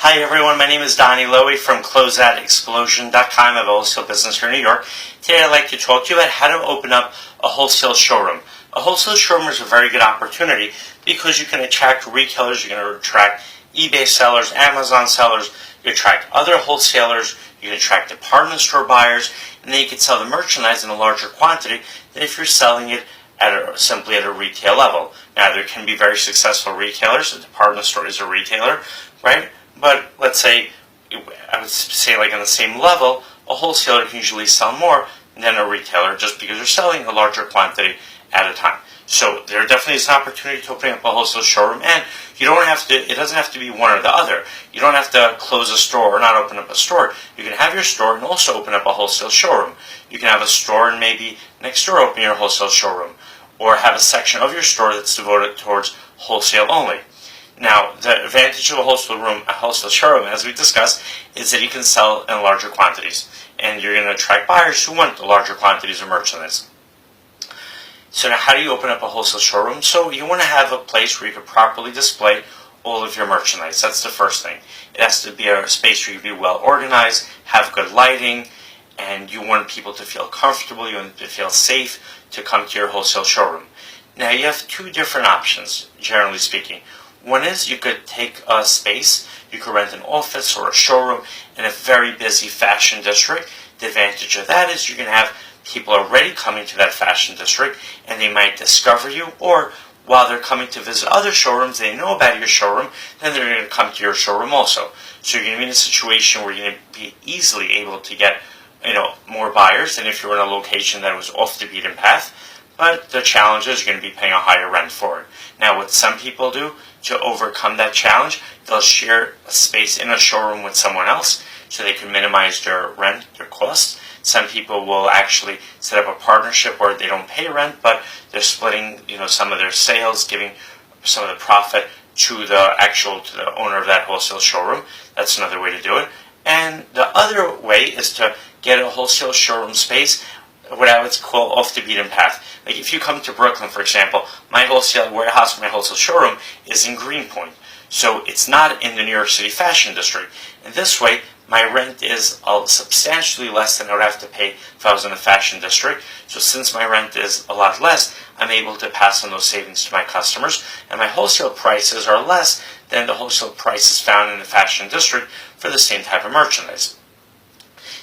Hi everyone, my name is Donnie Lowy from Closeout.com. I have a wholesale business here in New York. Today I'd like to talk to you about how to open up a wholesale showroom. A wholesale showroom is a very good opportunity because you can attract retailers, you're going to attract eBay sellers, Amazon sellers, you attract other wholesalers, you can attract department store buyers, and then you can sell the merchandise in a larger quantity than if you're selling it simply at a retail level. Now, there can be very successful retailers. A department store is a retailer, right? But let's say, I would say like on the same level, a wholesaler can usually sell more than a retailer just because they're selling a larger quantity at a time. So there definitely is an opportunity to open up a wholesale showroom, and you don't have to, it doesn't have to be one or the other. You don't have to close a store or not open up a store. You can have your store and also open up a wholesale showroom. You can have a store and maybe next door open your wholesale showroom, or have a section of your store that's devoted towards wholesale only. Now, the advantage of a wholesale showroom, as we discussed, is that you can sell in larger quantities, and you're going to attract buyers who want the larger quantities of merchandise. So now, how do you open up a wholesale showroom? So you want to have a place where you can properly display all of your merchandise. That's the first thing. It has to be a space where you can be well organized, have good lighting, and you want people to feel comfortable, you want them to feel safe to come to your wholesale showroom. Now, you have two different options, generally speaking. One is you could take a space, you could rent an office or a showroom in a very busy fashion district. The advantage of that is you can have people already coming to that fashion district and they might discover you, or while they're coming to visit other showrooms, they know about your showroom, then they're going to come to your showroom also. So you're going to be in a situation where you're going to be easily able to get more buyers than if you were in a location that was off the beaten path. But the challenge is you're going to be paying a higher rent for it. Now, what some people do to overcome that challenge, they'll share a space in a showroom with someone else so they can minimize their rent, their costs. Some people will actually set up a partnership where they don't pay rent, but they're splitting, some of their sales, giving some of the profit to the owner of that wholesale showroom. That's another way to do it. And the other way is to get a wholesale showroom space, what I would call off the beaten path. Like if you come to Brooklyn, for example, my wholesale warehouse, my wholesale showroom is in Greenpoint. So it's not in the New York City fashion district. And this way, my rent is substantially less than I would have to pay if I was in the fashion district. So since my rent is a lot less, I'm able to pass on those savings to my customers. And my wholesale prices are less than the wholesale prices found in the fashion district for the same type of merchandise.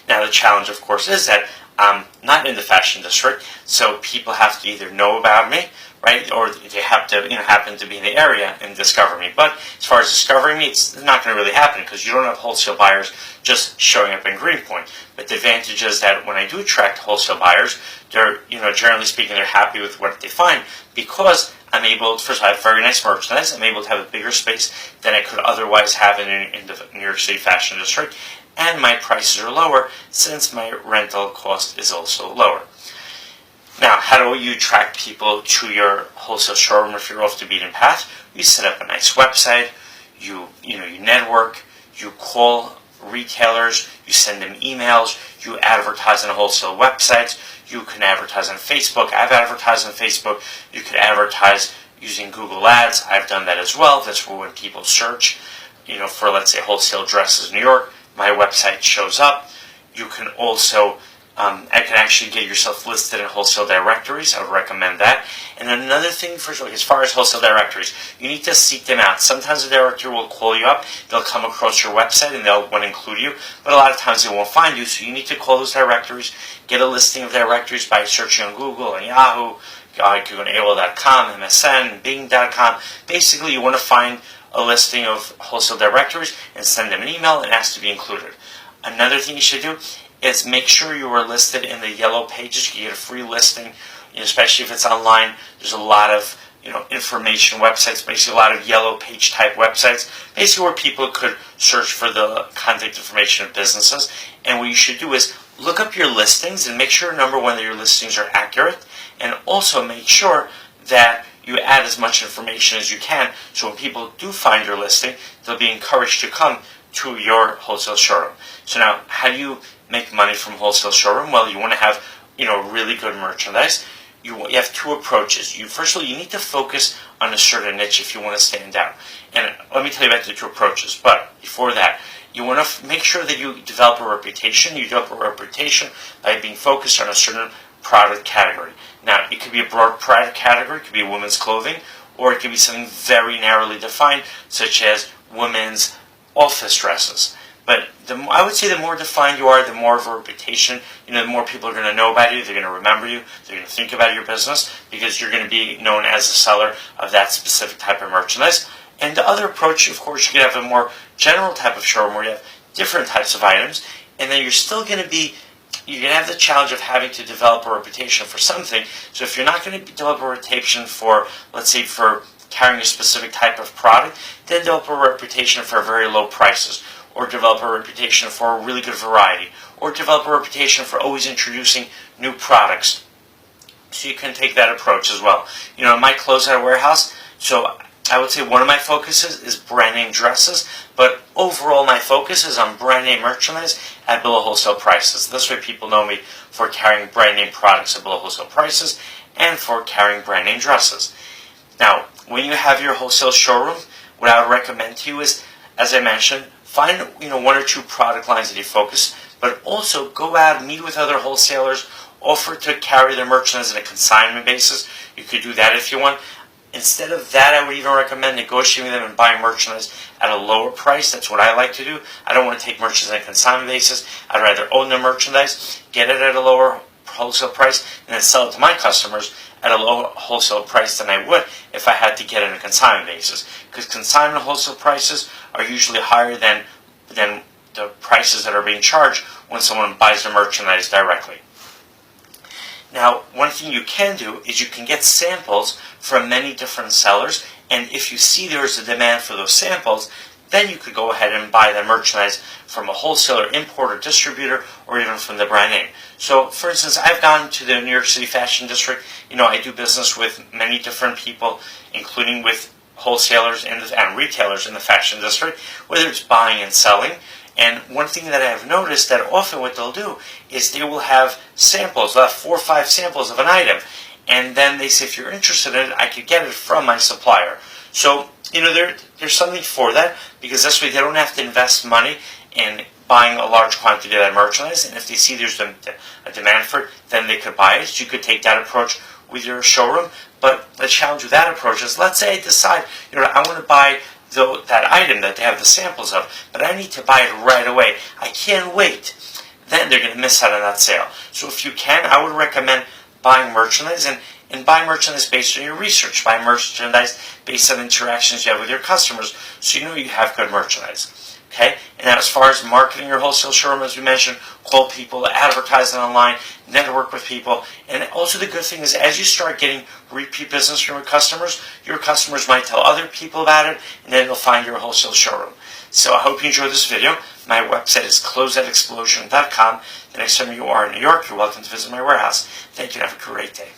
Now the challenge, of course, is that I'm not in the fashion district, so people have to either know about me, right, or they have to happen to be in the area and discover me. But as far as discovering me, it's not going to really happen because you don't have wholesale buyers just showing up in Greenpoint. But the advantage is that when I do attract wholesale buyers, they're, generally speaking, they're happy with what they find because I'm able, first I have very nice merchandise, I'm able to have a bigger space than I could otherwise have in the New York City fashion district, and my prices are lower since my rental cost is also lower. Now, how do you attract people to your wholesale showroom if you're off the beaten path? You set up a nice website, you network, you call retailers, you send them emails, you advertise on wholesale websites, you can advertise on Facebook. I've advertised on Facebook. You could advertise using Google Ads. I've done that as well. That's where when people search, for let's say wholesale dresses New York, my website shows up. You can also, I can actually get yourself listed in wholesale directories. I would recommend that. And then another thing, as far as wholesale directories, you need to seek them out. Sometimes the directory will call you up. They'll come across your website and they'll want to include you. But a lot of times they won't find you, so you need to call those directories. Get a listing of directories by searching on Google and Yahoo. You can go to AOL.com, MSN, Bing.com. Basically, you want to find a listing of wholesale directories and send them an email and ask to be included. Another thing you should do is make sure you are listed in the yellow pages. You get a free listing, especially if it's online. There's a lot of information websites, basically a lot of yellow page type websites, basically where people could search for the contact information of businesses. And what you should do is look up your listings and make sure, number one, that your listings are accurate, and also make sure that you add as much information as you can so when people do find your listing, they'll be encouraged to come to your wholesale showroom. So now, how do you make money from wholesale showroom? Well, you want to have really good merchandise. You have two approaches. First of all, you need to focus on a certain niche if you want to stand out. And let me tell you about the two approaches. But before that, you want to make sure that you develop a reputation. You develop a reputation by being focused on a certain product category. Now, it could be a broad product category. It could be women's clothing, or it could be something very narrowly defined, such as women's office dresses. But I would say the more defined you are, the more of a reputation, the more people are going to know about you, they're going to remember you, they're going to think about your business, because you're going to be known as a seller of that specific type of merchandise. And the other approach, of course, you could have a more general type of showroom where you have different types of items, and then you're going to have the challenge of having to develop a reputation for something. So if you're not going to develop a reputation for, let's say, for carrying a specific type of product, then develop a reputation for very low prices, or develop a reputation for a really good variety, or develop a reputation for always introducing new products. So you can take that approach as well. In my closeout warehouse, so I would say one of my focuses is brand name dresses, but overall my focus is on brand name merchandise at below wholesale prices. This way people know me for carrying brand name products at below wholesale prices and for carrying brand name dresses. Now, when you have your wholesale showroom, what I would recommend to you is, as I mentioned, find one or two product lines that you focus, but also go out and meet with other wholesalers, offer to carry their merchandise on a consignment basis. You could do that if you want. Instead of that, I would even recommend negotiating with them and buying merchandise at a lower price. That's what I like to do. I don't want to take merchandise on a consignment basis. I'd rather own the merchandise, get it at a lower wholesale price, and then sell it to my customers at a lower wholesale price than I would if I had to get it on a consignment basis. Because consignment wholesale prices are usually higher than the prices that are being charged when someone buys the merchandise directly. Now, one thing you can do is you can get samples from many different sellers, and if you see there's a demand for those samples, then you could go ahead and buy the merchandise from a wholesaler, importer, distributor, or even from the brand name. So, for instance, I've gone to the New York City Fashion District. I do business with many different people, including with wholesalers and retailers in the fashion district, whether it's buying and selling. And one thing that I have noticed that often what they'll do is they will have samples. They'll have 4 or 5 samples of an item. And then they say, if you're interested in it, I could get it from my supplier. So, there's something for that, because this way they don't have to invest money in buying a large quantity of that merchandise. And if they see there's a demand for it, then they could buy it. So you could take that approach with your showroom. But the challenge with that approach is, let's say I decide, I want to buy that item that they have the samples of, but I need to buy it right away. I can't wait. Then they're going to miss out on that sale. So if you can, I would recommend buying merchandise and buy merchandise based on your research. Buy merchandise based on interactions you have with your customers, so you have good merchandise. Okay? And now, as far as marketing your wholesale showroom, as we mentioned, call people, advertise it online, network with people. And also the good thing is, as you start getting repeat business from your customers might tell other people about it, and then they'll find your wholesale showroom. So I hope you enjoyed this video. My website is closeoutexplosion.com. The next time you are in New York, you're welcome to visit my warehouse. Thank you and have a great day.